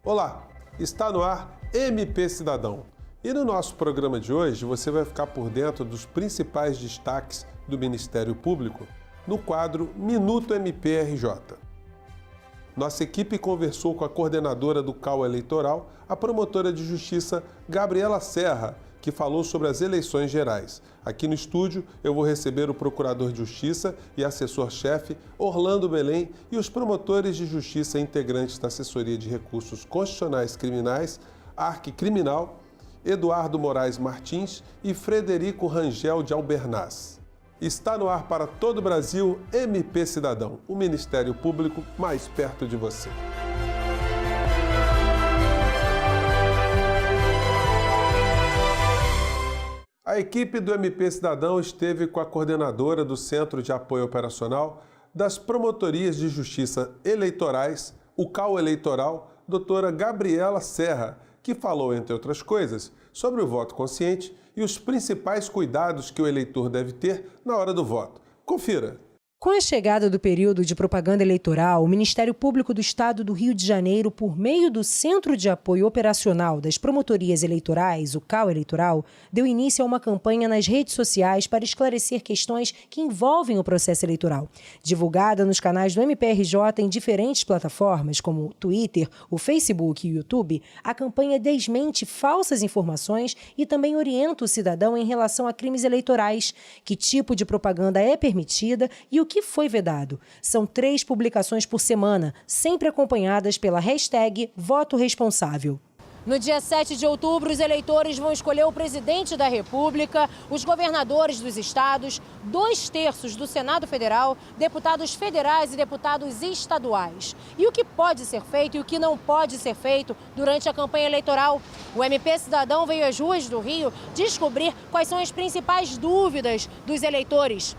Olá, está no ar MP Cidadão. E no nosso programa de hoje você vai ficar por dentro dos principais destaques do Ministério Público no quadro Minuto MPRJ. Nossa equipe conversou com a coordenadora do CAU Eleitoral, a promotora de justiça Gabriela Serra, que falou sobre as eleições gerais. Aqui no estúdio eu vou receber o procurador de justiça e assessor-chefe Orlando Belém e os promotores de justiça integrantes da Assessoria de Recursos Constitucionais Criminais, ARC Criminal, Eduardo Moraes Martins e Frederico Rangel de Albernaz. Está no ar para todo o Brasil MP Cidadão, o Ministério Público mais perto de você. A equipe do MP Cidadão esteve com a coordenadora do Centro de Apoio Operacional das Promotorias de Justiça Eleitorais, o CAU Eleitoral, doutora Gabriela Serra, que falou, entre outras coisas, sobre o voto consciente e os principais cuidados que o eleitor deve ter na hora do voto. Confira! Com a chegada do período de propaganda eleitoral, o Ministério Público do Estado do Rio de Janeiro, por meio do Centro de Apoio Operacional das Promotorias Eleitorais, o CAU Eleitoral, deu início a uma campanha nas redes sociais para esclarecer questões que envolvem o processo eleitoral. Divulgada nos canais do MPRJ em diferentes plataformas, como o Twitter, o Facebook e o YouTube, a campanha desmente falsas informações e também orienta o cidadão em relação a crimes eleitorais, que tipo de propaganda é permitida e o que foi vedado. São 3 publicações por semana, sempre acompanhadas pela hashtag Voto Responsável. No dia 7 de outubro, os eleitores vão escolher o presidente da República, os governadores dos estados, 2/3 do Senado Federal, deputados federais e deputados estaduais. E o que pode ser feito e o que não pode ser feito durante a campanha eleitoral? O MP Cidadão veio às ruas do Rio descobrir quais são as principais dúvidas dos eleitores.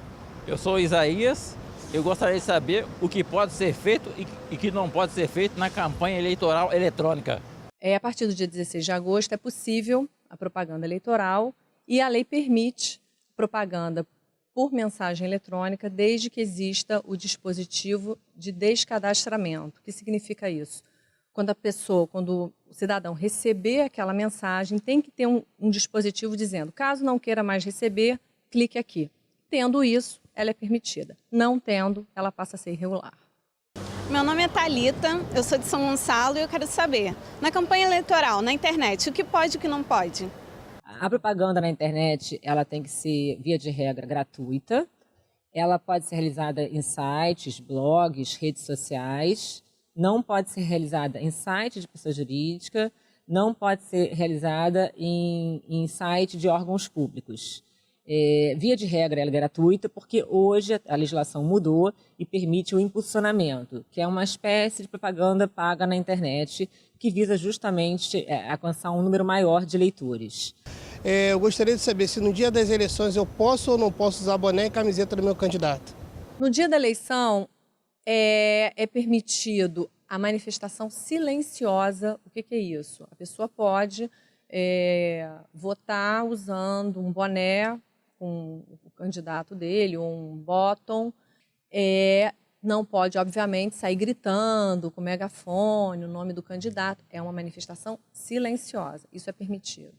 Eu sou Isaías, eu gostaria de saber o que pode ser feito e o que não pode ser feito na campanha eleitoral eletrônica. A partir do dia 16 de agosto é possível a propaganda eleitoral e a lei permite propaganda por mensagem eletrônica desde que exista o dispositivo de descadastramento. O que significa isso? Quando o cidadão receber aquela mensagem, tem que ter um dispositivo dizendo, caso não queira mais receber, clique aqui. Tendo isso, ela é permitida. Não tendo, ela passa a ser irregular. Meu nome é Thalita, eu sou de São Gonçalo e eu quero saber, na campanha eleitoral, na internet, o que pode e o que não pode? A propaganda na internet, ela tem que ser, via de regra, gratuita. Ela pode ser realizada em sites, blogs, redes sociais. Não pode ser realizada em site de pessoa jurídica. Não pode ser realizada em site de órgãos públicos. Via de regra, ela é gratuita porque hoje a legislação mudou e permite o impulsionamento, que é uma espécie de propaganda paga na internet que visa justamente alcançar um número maior de leitores. Eu gostaria de saber se no dia das eleições eu posso ou não posso usar boné e camiseta do meu candidato. No dia da eleição é permitido a manifestação silenciosa. O que é isso? A pessoa pode votar usando um boné com o candidato dele, ou um bottom, não pode, obviamente, sair gritando com megafone o nome do candidato. É uma manifestação silenciosa, isso é permitido.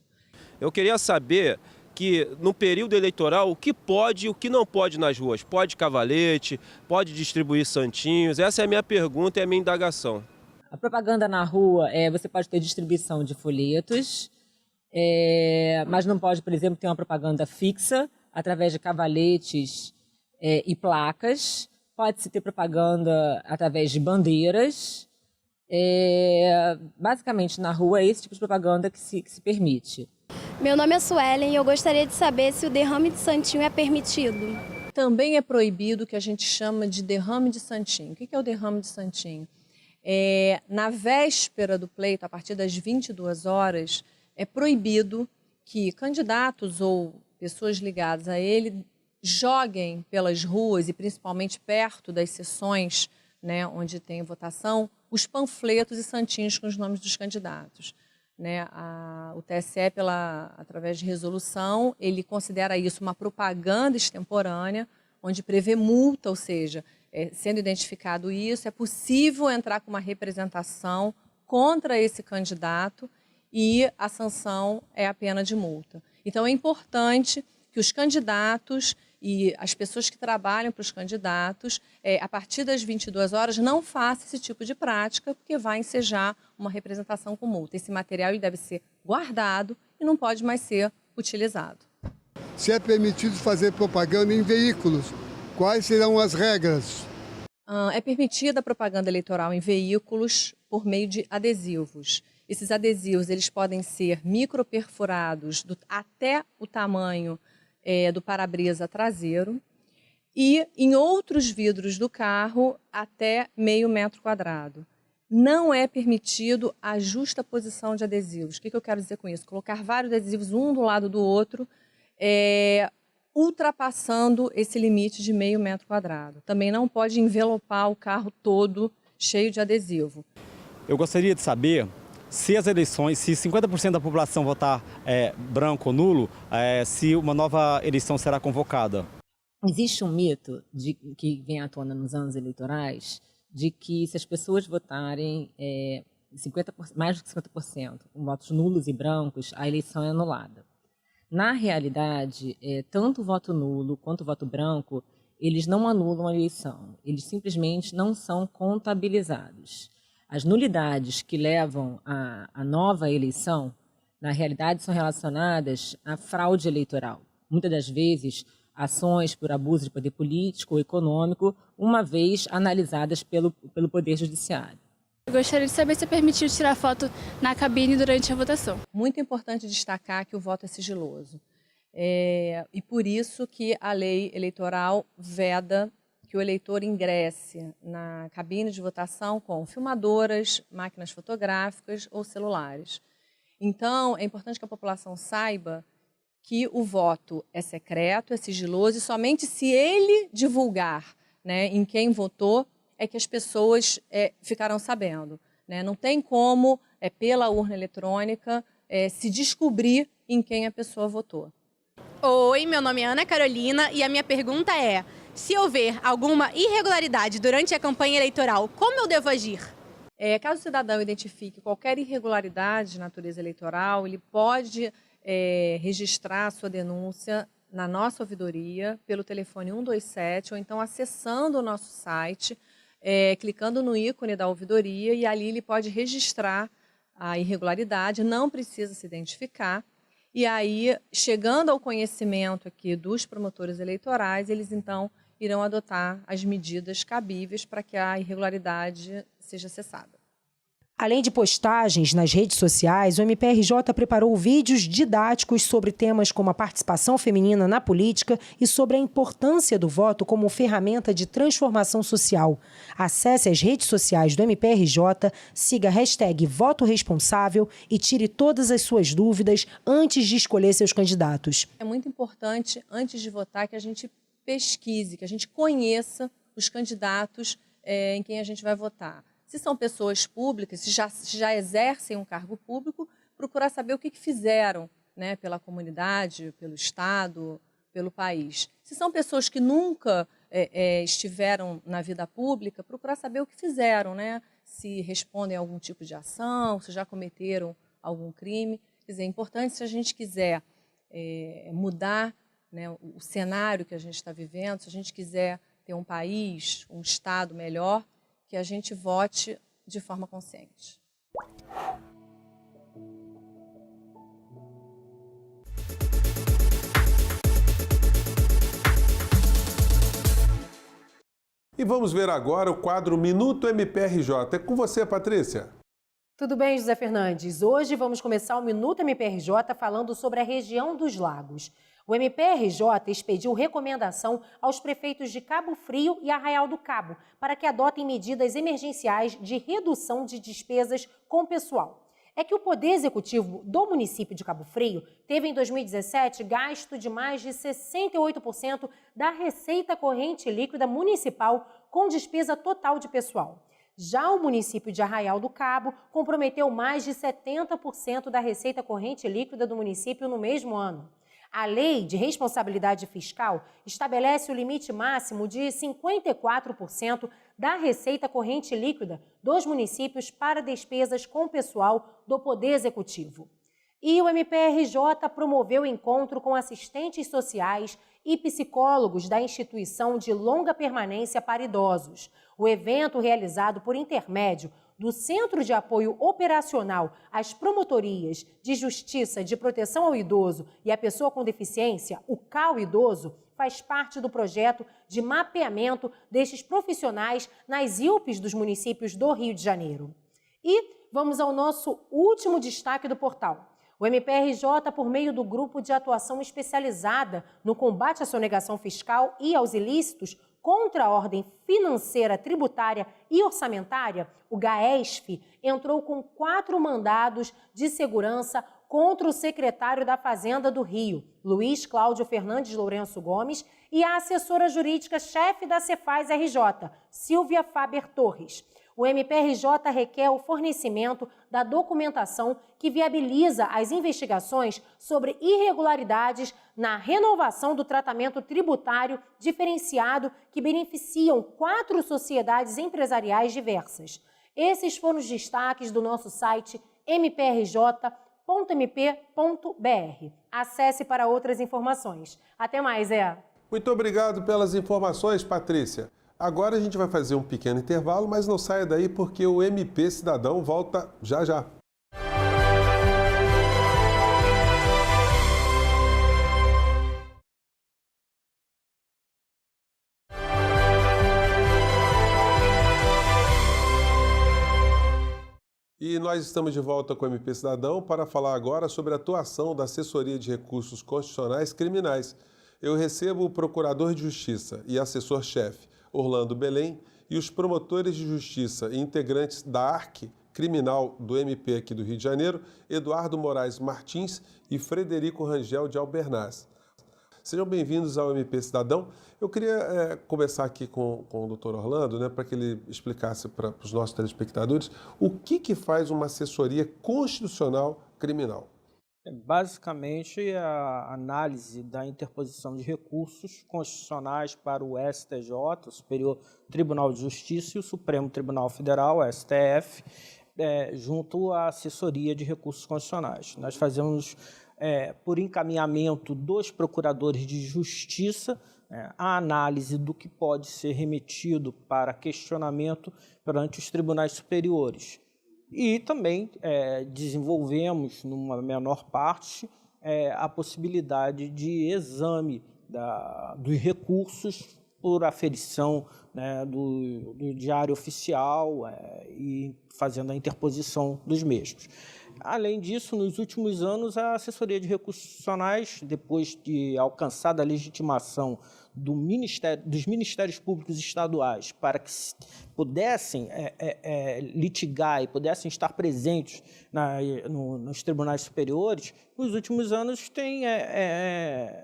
Eu queria saber que no período eleitoral o que pode e o que não pode nas ruas. Pode cavalete, pode distribuir santinhos? Essa é a minha pergunta e a minha indagação. A propaganda na rua, você pode ter distribuição de folhetos, mas não pode, por exemplo, ter uma propaganda fixa através de cavaletes e placas. Pode-se ter propaganda através de bandeiras. Basicamente, na rua, é esse tipo de propaganda que se permite. Meu nome é Suelen e eu gostaria de saber se o derrame de santinho é permitido. Também é proibido o que a gente chama de derrame de santinho. O que é o derrame de santinho? Na véspera do pleito, a partir das 22 horas, é proibido que candidatos ou pessoas ligadas a ele joguem pelas ruas e principalmente perto das sessões, né, onde tem votação, os panfletos e santinhos com os nomes dos candidatos. Né? O TSE, através de resolução, ele considera isso uma propaganda extemporânea, onde prevê multa, ou seja, sendo identificado isso, é possível entrar com uma representação contra esse candidato e a sanção é a pena de multa. Então é importante que os candidatos e as pessoas que trabalham para os candidatos, a partir das 22 horas, não façam esse tipo de prática, porque vai ensejar uma representação com multa. Esse material ele deve ser guardado e não pode mais ser utilizado. Se é permitido fazer propaganda em veículos, quais serão as regras? É permitida a propaganda eleitoral em veículos por meio de adesivos. Esses adesivos eles podem ser microperfurados até o tamanho do para-brisa traseiro e em outros vidros do carro até meio metro quadrado. Não é permitido a justaposição de adesivos. O que eu quero dizer com isso? Colocar vários adesivos um do lado do outro, ultrapassando esse limite de meio metro quadrado. Também não pode envelopar o carro todo cheio de adesivo. Eu gostaria de saber se as eleições, se 50% da população votar branco ou nulo, se uma nova eleição será convocada. Existe um mito que vem à tona nos anos eleitorais de que se as pessoas votarem mais de 50% com votos nulos e brancos, a eleição é anulada. Na realidade, tanto o voto nulo quanto o voto branco, eles não anulam a eleição, eles simplesmente não são contabilizados. As nulidades que levam à nova eleição, na realidade, são relacionadas à fraude eleitoral. Muitas das vezes, ações por abuso de poder político ou econômico, uma vez analisadas pelo Poder Judiciário. Eu gostaria de saber se é permitido tirar foto na cabine durante a votação. Muito importante destacar que o voto é sigiloso. E por isso que a lei eleitoral veda que o eleitor ingresse na cabine de votação com filmadoras, máquinas fotográficas ou celulares. Então, é importante que a população saiba que o voto é secreto, é sigiloso, e somente se ele divulgar, né, em quem votou, é que as pessoas ficarão sabendo. Né? Não tem como, pela urna eletrônica, se descobrir em quem a pessoa votou. Oi, meu nome é Ana Carolina e a minha pergunta é: se houver alguma irregularidade durante a campanha eleitoral, como eu devo agir? Caso o cidadão identifique qualquer irregularidade de natureza eleitoral, ele pode registrar a sua denúncia na nossa ouvidoria pelo telefone 127 ou então acessando o nosso site, clicando no ícone da ouvidoria, e ali ele pode registrar a irregularidade, não precisa se identificar. E aí, chegando ao conhecimento aqui dos promotores eleitorais, eles então irão adotar as medidas cabíveis para que a irregularidade seja cessada. Além de postagens nas redes sociais, o MPRJ preparou vídeos didáticos sobre temas como a participação feminina na política e sobre a importância do voto como ferramenta de transformação social. Acesse as redes sociais do MPRJ, siga a #VotoResponsável e tire todas as suas dúvidas antes de escolher seus candidatos. É muito importante, antes de votar, que a gente pesquise, que a gente conheça os candidatos em quem a gente vai votar. Se são pessoas públicas, se já exercem um cargo público, procurar saber o que fizeram, né, pela comunidade, pelo Estado, pelo país. Se são pessoas que nunca estiveram na vida pública, procurar saber o que fizeram, né, se respondem a algum tipo de ação, se já cometeram algum crime. Quer dizer, é importante, se a gente quiser mudar, né, o cenário que a gente está vivendo, se a gente quiser ter um país, um Estado melhor, que a gente vote de forma consciente. E vamos ver agora o quadro Minuto MPRJ. É com você, Patrícia. Tudo bem, José Fernandes? Hoje vamos começar o Minuto MPRJ falando sobre a região dos lagos. O MPRJ expediu recomendação aos prefeitos de Cabo Frio e Arraial do Cabo para que adotem medidas emergenciais de redução de despesas com o pessoal. É que o Poder Executivo do município de Cabo Frio teve em 2017 gasto de mais de 68% da receita corrente líquida municipal com despesa total de pessoal. Já o município de Arraial do Cabo comprometeu mais de 70% da receita corrente líquida do município no mesmo ano. A Lei de Responsabilidade Fiscal estabelece o limite máximo de 54% da receita corrente líquida dos municípios para despesas com pessoal do Poder Executivo. E o MPRJ promoveu encontro com assistentes sociais e psicólogos da instituição de longa permanência para idosos. O evento, realizado por intermédio do Centro de Apoio Operacional às Promotorias de Justiça de Proteção ao Idoso e à Pessoa com Deficiência, o CAU Idoso, faz parte do projeto de mapeamento destes profissionais nas IUPs dos municípios do Rio de Janeiro. E vamos ao nosso último destaque do portal. O MPRJ, por meio do Grupo de Atuação Especializada no Combate à Sonegação Fiscal e aos Ilícitos contra a Ordem Financeira, Tributária e Orçamentária, o GAESF, entrou com 4 mandados de segurança contra o secretário da Fazenda do Rio, Luiz Cláudio Fernandes Lourenço Gomes, e a assessora jurídica-chefe da Cefaz RJ, Silvia Faber Torres. O MPRJ requer o fornecimento da documentação que viabiliza as investigações sobre irregularidades na renovação do tratamento tributário diferenciado que beneficiam 4 sociedades empresariais diversas. Esses foram os destaques do nosso site mprj.mp.br. Acesse para outras informações. Até mais, Muito obrigado pelas informações, Patrícia. Agora a gente vai fazer um pequeno intervalo, mas não saia daí porque o MP Cidadão volta já já. E nós estamos de volta com o MP Cidadão para falar agora sobre a atuação da Assessoria de Recursos Constitucionais Criminais. Eu recebo o Procurador de Justiça e assessor-chefe Orlando Belém e os promotores de justiça e integrantes da ARC Criminal do MP aqui do Rio de Janeiro, Eduardo Moraes Martins e Frederico Rangel de Albernaz. Sejam bem-vindos ao MP Cidadão. Eu queria começar aqui com o doutor Orlando, para que ele explicasse para os nossos telespectadores o que faz uma assessoria constitucional criminal. Basicamente, a análise da interposição de recursos constitucionais para o STJ, o Superior Tribunal de Justiça, e o Supremo Tribunal Federal, o STF, junto à assessoria de recursos constitucionais. Nós fazemos, por encaminhamento dos procuradores de justiça, a análise do que pode ser remetido para questionamento perante os tribunais superiores. E também desenvolvemos, numa menor parte, a possibilidade de exame dos recursos por aferição do Diário Oficial e fazendo a interposição dos mesmos. Além disso, nos últimos anos, a Assessoria de Recursos Constitucionais, depois de alcançada a legitimação dos Ministérios Públicos Estaduais para que pudessem litigar e pudessem estar presentes nos tribunais superiores, nos últimos anos tem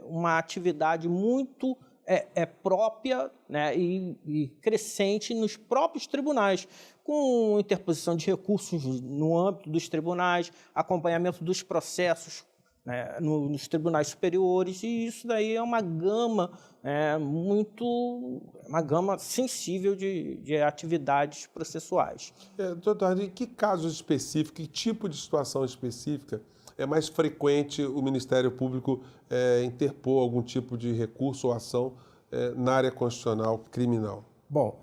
uma atividade muito própria e crescente nos próprios tribunais, com interposição de recursos no âmbito dos tribunais, acompanhamento dos processos nos tribunais superiores, e isso daí é uma gama uma gama sensível de atividades processuais. Doutor, em que casos específicos, que tipo de situação específica é mais frequente o Ministério Público interpor algum tipo de recurso ou ação na área constitucional criminal? Bom,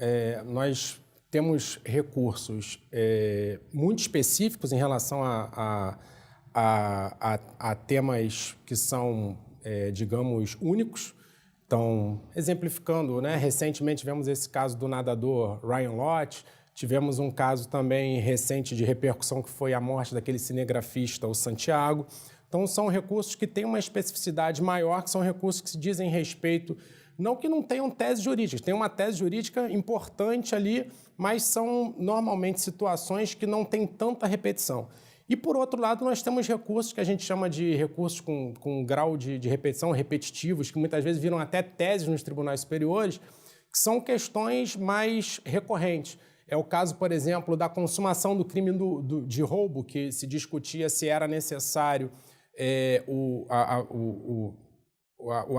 nós temos recursos muito específicos em relação a temas que são, digamos, únicos. Então, exemplificando, recentemente tivemos esse caso do nadador Ryan Lott, tivemos um caso também recente de repercussão que foi a morte daquele cinegrafista, o Santiago. Então, são recursos que têm uma especificidade maior, que são recursos que se dizem respeito, não que não tenham tese jurídica, tem uma tese jurídica importante ali, mas são normalmente situações que não têm tanta repetição. E, por outro lado, nós temos recursos que a gente chama de recursos com grau de repetição, repetitivos, que muitas vezes viram até teses nos tribunais superiores, que são questões mais recorrentes. É o caso, por exemplo, da consumação do crime de roubo, que se discutia se era necessário o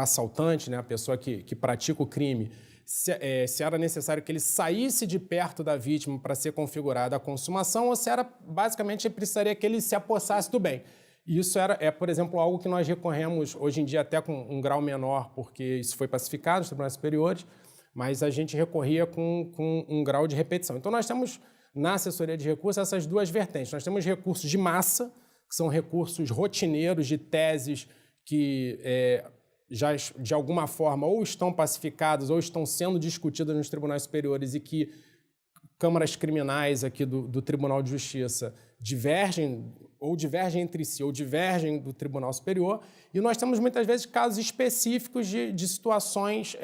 assaltante, a pessoa que pratica o crime, se era necessário que ele saísse de perto da vítima para ser configurada a consumação ou se era, basicamente, precisaria que ele se apossasse do bem. Isso por exemplo, algo que nós recorremos hoje em dia até com um grau menor, porque isso foi pacificado nos tribunais superiores, mas a gente recorria com um grau de repetição. Então, nós temos, na assessoria de recursos, essas duas vertentes. Nós temos recursos de massa, que são recursos rotineiros de teses que já, de alguma forma, ou estão pacificados ou estão sendo discutidas nos tribunais superiores e que câmaras criminais aqui do Tribunal de Justiça divergem entre si ou divergem do Tribunal Superior. E nós temos, muitas vezes, casos específicos de situações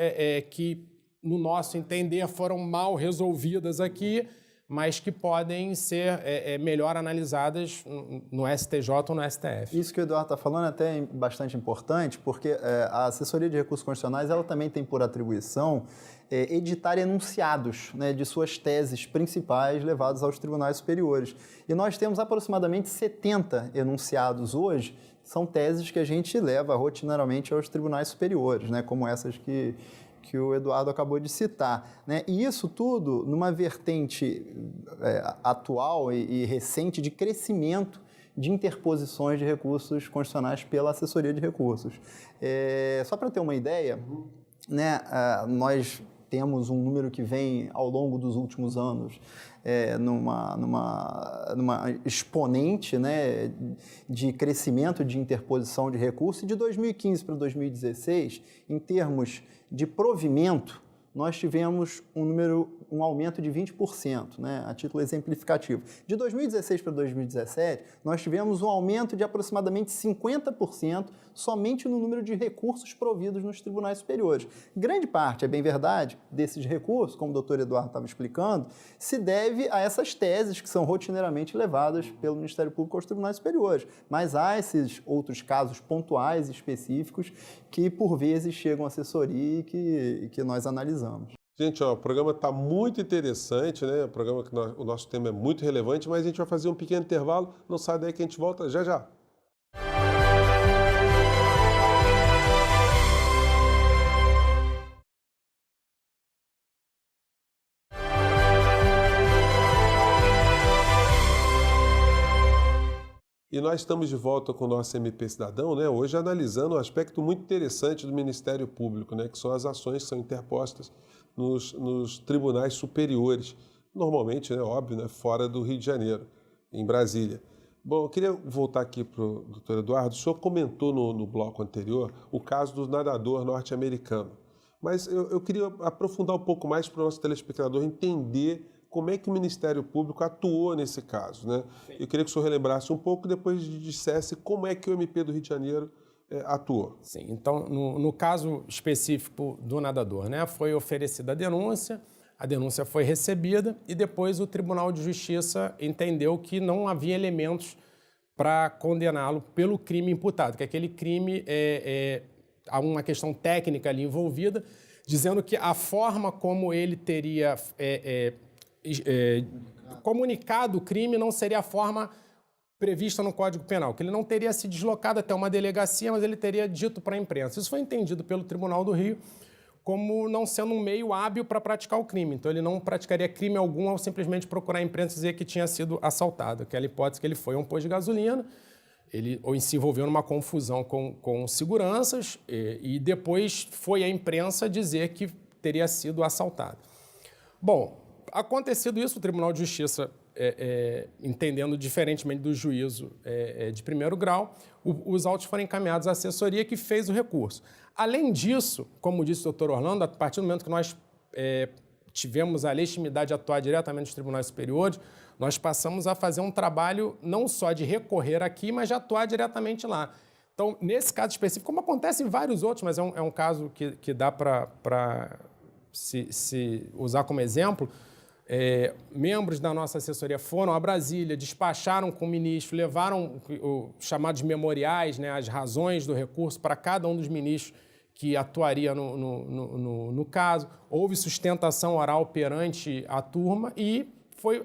que, no nosso entender, foram mal resolvidas aqui, mas que podem ser melhor analisadas no STJ ou no STF. Isso que o Eduardo está falando é até bastante importante, porque a assessoria de recursos constitucionais ela também tem por atribuição editar enunciados, né, de suas teses principais levadas aos tribunais superiores. E nós temos aproximadamente 70 enunciados hoje, são teses que a gente leva rotineiramente aos tribunais superiores, né, como essas que o Eduardo acabou de citar, né? E isso tudo numa vertente atual e recente de crescimento de interposições de recursos constitucionais pela assessoria de recursos. Só para ter uma ideia, né, nós temos um número que vem ao longo dos últimos anos numa exponente, né, de crescimento de interposição de recursos. E de 2015 para 2016, em termos de provimento, nós tivemos um aumento de 20%, né, a título exemplificativo. De 2016 para 2017, nós tivemos um aumento de aproximadamente 50% somente no número de recursos providos nos tribunais superiores. Grande parte, é bem verdade, desses recursos, como o doutor Eduardo estava explicando, se deve a essas teses que são rotineiramente levadas pelo Ministério Público aos tribunais superiores. Mas há esses outros casos pontuais, específicos, que por vezes chegam à assessoria e que nós analisamos. Gente, o programa está muito interessante, né? O nosso tema é muito relevante, mas a gente vai fazer um pequeno intervalo. Não sai daí que a gente volta já já. E nós estamos de volta com o nosso MP Cidadão, né? Hoje analisando um aspecto muito interessante do Ministério Público, né? Que são as ações que são interpostas nos tribunais superiores, normalmente, né, óbvio, né, fora do Rio de Janeiro, em Brasília. Bom, eu queria voltar aqui para o doutor Eduardo. O senhor comentou no bloco anterior o caso do nadador norte-americano, mas eu queria aprofundar um pouco mais para o nosso telespectador entender como é que o Ministério Público atuou nesse caso, né? Eu queria que o senhor relembrasse um pouco e depois dissesse como é que o MP do Rio de Janeiro atuou. Sim, então, no caso específico do nadador, né, foi oferecida a denúncia foi recebida e depois o Tribunal de Justiça entendeu que não havia elementos para condená-lo pelo crime imputado, que aquele crime há uma questão técnica ali envolvida, dizendo que a forma como ele teria comunicado o crime não seria a forma prevista no Código Penal, que ele não teria se deslocado até uma delegacia, mas ele teria dito para a imprensa. Isso foi entendido pelo Tribunal do Rio como não sendo um meio hábil para praticar o crime. Então, ele não praticaria crime algum ao simplesmente procurar a imprensa e dizer que tinha sido assaltado. Aquela hipótese que ele foi a um posto de gasolina, ele ou se envolveu numa confusão com seguranças e depois foi à imprensa dizer que teria sido assaltado. Bom, acontecido isso, o Tribunal de Justiça, entendendo diferentemente do juízo de primeiro grau, os autos foram encaminhados à assessoria que fez o recurso. Além disso, como disse o doutor Orlando, a partir do momento que nós tivemos a legitimidade de atuar diretamente nos tribunais superiores, nós passamos a fazer um trabalho não só de recorrer aqui, mas de atuar diretamente lá. Então, nesse caso específico, como acontece em vários outros, mas é um caso que dá para se usar como exemplo, membros da nossa assessoria foram a Brasília, despacharam com o ministro, levaram os chamados memoriais, né, as razões do recurso para cada um dos ministros que atuaria no caso. Houve sustentação oral perante a turma e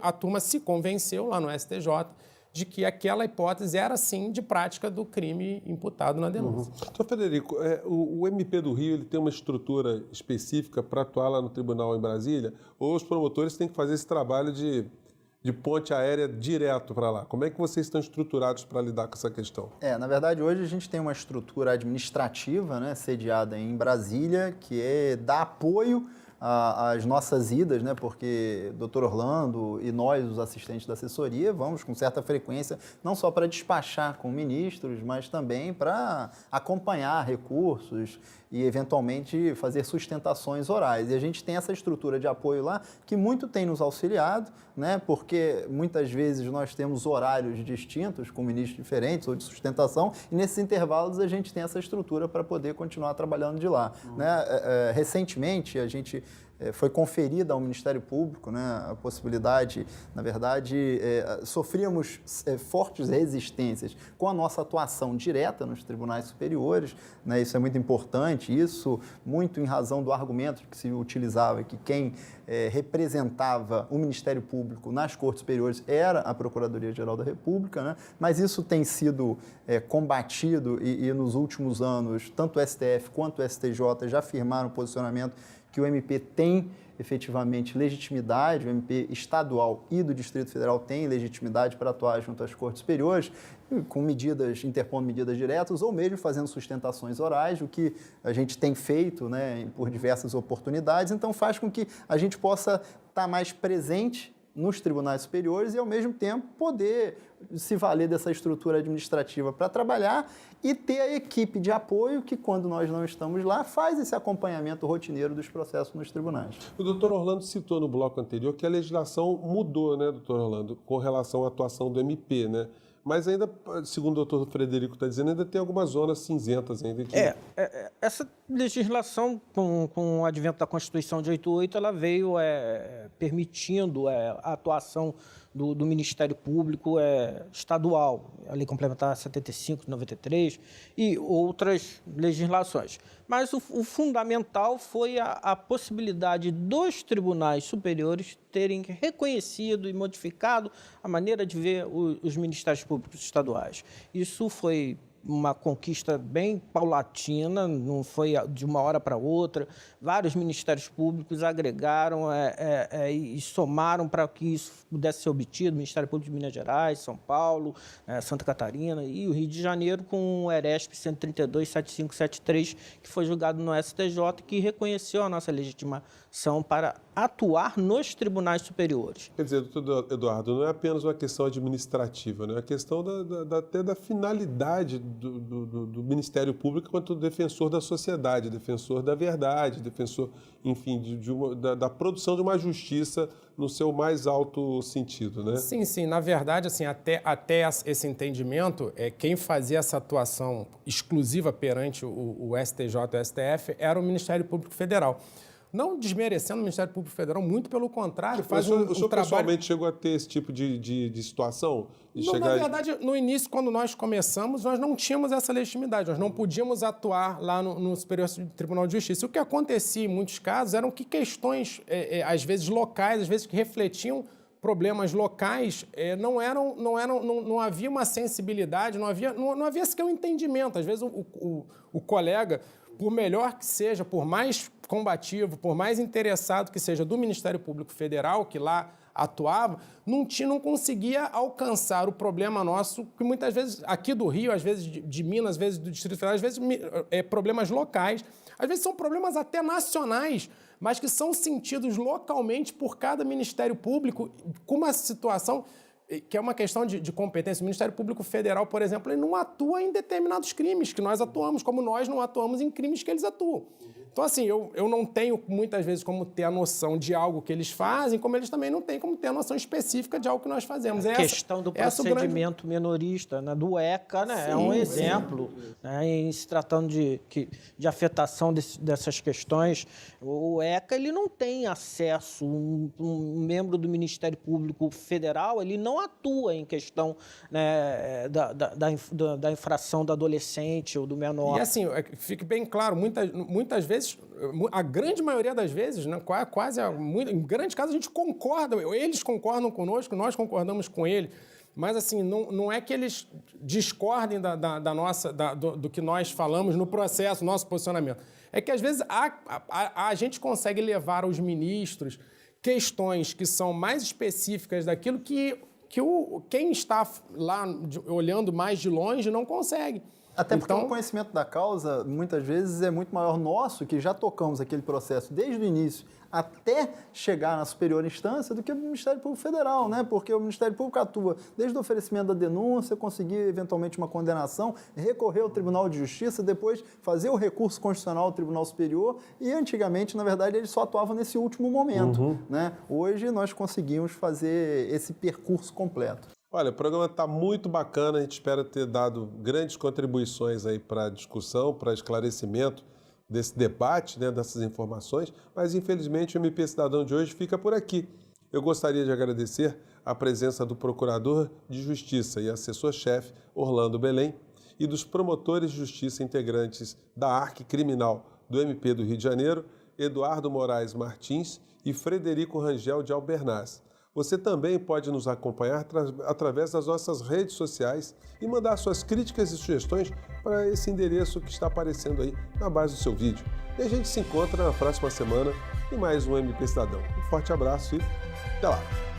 a turma se convenceu lá no STJ de que aquela hipótese era, sim, de prática do crime imputado na denúncia. Então, Frederico, o MP do Rio ele tem uma estrutura específica para atuar lá no tribunal em Brasília, ou os promotores têm que fazer esse trabalho de ponte aérea direto para lá? Como é que vocês estão estruturados para lidar com essa questão? Na verdade, hoje a gente tem uma estrutura administrativa, né, sediada em Brasília, que dá apoio às nossas idas, né, porque o Dr. Orlando e nós, os assistentes da assessoria, vamos com certa frequência, não só para despachar com ministros, mas também para acompanhar recursos e, eventualmente, fazer sustentações orais. E a gente tem essa estrutura de apoio lá que muito tem nos auxiliado, né, porque muitas vezes nós temos horários distintos com ministros diferentes ou de sustentação, e nesses intervalos a gente tem essa estrutura para poder continuar trabalhando de lá. Né? Recentemente, a gente foi conferida ao Ministério Público, né, a possibilidade, na verdade, sofríamos fortes resistências com a nossa atuação direta nos tribunais superiores, né, isso é muito importante, isso muito em razão do argumento que se utilizava que quem representava o Ministério Público nas Cortes Superiores era a Procuradoria-Geral da República, né, mas isso tem sido combatido e nos últimos anos, tanto o STF quanto o STJ já afirmaram o posicionamento que o MP tem efetivamente legitimidade, o MP estadual e do Distrito Federal tem legitimidade para atuar junto às Cortes Superiores, com medidas, interpondo medidas diretas ou mesmo fazendo sustentações orais, o que a gente tem feito, né, por diversas oportunidades, então faz com que a gente possa estar mais presente nos tribunais superiores e, ao mesmo tempo, poder se valer dessa estrutura administrativa para trabalhar e ter a equipe de apoio que, quando nós não estamos lá, faz esse acompanhamento rotineiro dos processos nos tribunais. O doutor Orlando citou no bloco anterior que a legislação mudou, né, doutor Orlando, com relação à atuação do MP, né? Mas ainda, segundo o doutor Frederico está dizendo, ainda tem algumas zonas cinzentas ainda. Que... Essa legislação, com o advento da Constituição de 88, ela veio permitindo a atuação do Ministério Público estadual, a Lei Complementar 75 de 93 e outras legislações. Mas o fundamental foi a possibilidade dos tribunais superiores terem reconhecido e modificado a maneira de ver os Ministérios Públicos estaduais. Isso foi uma conquista bem paulatina, não foi de uma hora para outra. Vários ministérios públicos agregaram e somaram para que isso pudesse ser obtido. Ministério Público de Minas Gerais, São Paulo, Santa Catarina e o Rio de Janeiro, com o ERESP 132.7573, que foi julgado no STJ, que reconheceu a nossa legitimação para atuar nos tribunais superiores. Quer dizer, doutor Eduardo, não é apenas uma questão administrativa, né? É uma questão até da finalidade do Ministério Público quanto defensor da sociedade, defensor da verdade, defensor, enfim, da produção de uma justiça no seu mais alto sentido, né? Sim. Na verdade, assim, até esse entendimento, quem fazia essa atuação exclusiva perante o STJ e o STF era o Ministério Público Federal. Não desmerecendo o Ministério Público Federal, muito pelo contrário, faz um trabalho... O senhor trabalho... pessoalmente chegou a ter esse tipo de situação? Na verdade, no início, quando nós começamos, nós não tínhamos essa legitimidade, nós não podíamos atuar lá no Superior Tribunal de Justiça. O que acontecia em muitos casos eram que questões, às vezes locais, às vezes que refletiam problemas locais, não havia uma sensibilidade, não havia sequer um entendimento. Às vezes o colega, por melhor que seja, por mais combativo, por mais interessado que seja do Ministério Público Federal, que lá atuava, não conseguia alcançar o problema nosso, que muitas vezes, aqui do Rio, às vezes de Minas, às vezes do Distrito Federal, às vezes problemas locais, às vezes são problemas até nacionais, mas que são sentidos localmente por cada Ministério Público, com uma situação que é uma questão de competência. O Ministério Público Federal, por exemplo, ele não atua em determinados crimes que nós atuamos, como nós não atuamos em crimes que eles atuam. Então, assim, eu não tenho, muitas vezes, como ter a noção de algo que eles fazem, como eles também não têm como ter a noção específica de algo que nós fazemos. A questão do procedimento minorista, né, do ECA, né, é um exemplo, né, em se tratando de afetação dessas questões. O ECA ele não tem acesso, um membro do Ministério Público Federal, ele não atua em questão, né, da infração do adolescente ou do menor. E assim, fique bem claro, muitas vezes, a grande maioria das vezes, né, em grande caso, a gente concorda, eles concordam conosco, nós concordamos com eles. Mas, assim, não é que eles discordem do que nós falamos no processo, nosso posicionamento. É que, às vezes, a gente consegue levar aos ministros questões que são mais específicas daquilo que quem está lá olhando mais de longe não consegue. Até porque o conhecimento da causa, muitas vezes, é muito maior nosso, que já tocamos aquele processo desde o início até chegar na superior instância, do que o Ministério Público Federal, né? Porque o Ministério Público atua desde o oferecimento da denúncia, conseguir eventualmente uma condenação, recorrer ao Tribunal de Justiça, depois fazer o recurso constitucional ao Tribunal Superior, e antigamente, na verdade, eles só atuavam nesse último momento, né? Hoje nós conseguimos fazer esse percurso completo. Olha, o programa está muito bacana, a gente espera ter dado grandes contribuições aí para a discussão, para esclarecimento desse debate, né, dessas informações, mas infelizmente o MP Cidadão de hoje fica por aqui. Eu gostaria de agradecer a presença do Procurador de Justiça e assessor-chefe Orlando Belém e dos promotores de justiça integrantes da ARC Criminal do MP do Rio de Janeiro, Eduardo Moraes Martins e Frederico Rangel de Albernaz. Você também pode nos acompanhar através das nossas redes sociais e mandar suas críticas e sugestões para esse endereço que está aparecendo aí na base do seu vídeo. E a gente se encontra na próxima semana em mais um MP Cidadão. Um forte abraço e até lá!